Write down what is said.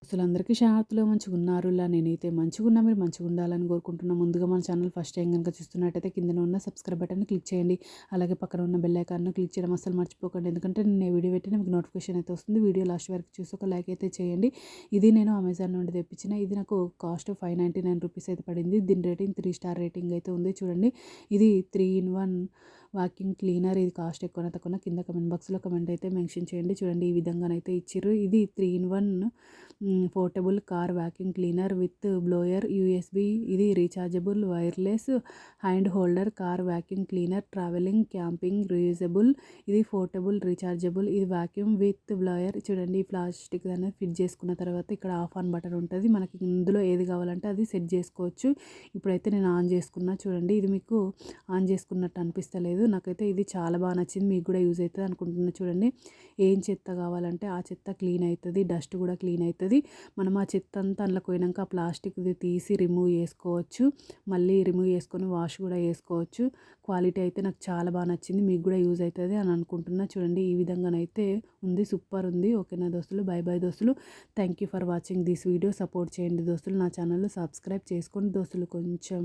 అసలందరికీ షాతులో మంచిగున్నారులా నేనైతే మంచిగున్నా. మీరు మంచిగుండాలని కోరుకుంటున్నా. ముందుగా మన ఛానల్ ఫస్ట్ టైం గనుక చూస్తున్నట్టయితే కిందన ఉన్న సబ్స్క్రైబ్ బటన్‌ని క్లిక్ చేయండి. అలాగే పక్కన ఉన్న బెల్ ఐకాన్‌ని క్లిక్ చేయడం అస్సలు మర్చిపోకండి. ఎందుకంటే నేను ఏ వీడియో పెట్టినా మీకు నోటిఫికేషన్ అయితే వస్తుంది. వీడియో లాస్ట్ వరకు చూసి ఒక లైక్ అయితే చేయండి. ఇది నేను అమెజాన్ నుండి తెప్పించిన. ఇది నాకు కాస్ట్ ₹599 అయితే పడింది. దీని రేటింగ్ 3 స్టార్ రేటింగ్ అయితే ఉంది. చూడండి, ఇది 3 ఇన్ 1 వాక్యూమ్ క్లీనర్. ఇది కాస్ట్ ఎక్కువనా తక్కువనా కింద కమెంట్ బాక్స్‌లో కమెంట్ అయితే మెన్షన్ చేయండి. చూడండి, ఈ విధంగానైతే ఇచ్చిర్రు. ఇది 3 in 1 portable car vacuum cleaner with blower USB. ఇది rechargeable wireless hand holder car vacuum cleaner traveling camping reusable. ఇది పోర్టబుల్ రీఛార్జబుల్. ఇది వాక్యూమ్ విత్ బ్లోయర్. చూడండి, ఈ ప్లాస్టిక్ అనేది ఫిట్ చేసుకున్న తర్వాత ఇక్కడ ఆఫ్ ఆన్ బటన్ ఉంటుంది. మనకి ఇందులో ఏది కావాలంటే అది సెట్ చేసుకోవచ్చు. ఇప్పుడైతే నేను ఆన్ చేసుకున్నా. చూడండి, ఇది మీకు ఆన్ చేసుకున్నట్టు అనిపిస్తలేదు. నాకైతే ఇది చాలా బాగా నచ్చింది. మీకు కూడా యూజ్ అవుతుంది అనుకుంటున్నా. చూడండి, ఏం చెత్త కావాలంటే ఆ చెత్త క్లీన్ అవుతుంది, డస్ట్ కూడా క్లీన్ అవుతుంది. మనం ఆ చెత్త అంతా అందులో పోయినాక ఆ ప్లాస్టిక్ది తీసి రిమూవ్ చేసుకోవచ్చు. మళ్ళీ రిమూవ్ చేసుకొని వాష్ కూడా చేసుకోవచ్చు. క్వాలిటీ అయితే నాకు చాలా బాగా నచ్చింది. మీకు కూడా యూజ్ అవుతుంది అని అనుకుంటున్నా. చూడండి, ఈ విధంగానైతే ఉంది. సూపర్ ఉంది. ఓకేనా దోస్తులు, బై బై దోస్తులు. Thank you for watching this video. Support చేయండి దోస్తులు. నా ఛానల్ సబ్స్క్రైబ్ చేసుకోండి దోస్తులు కొంచెం.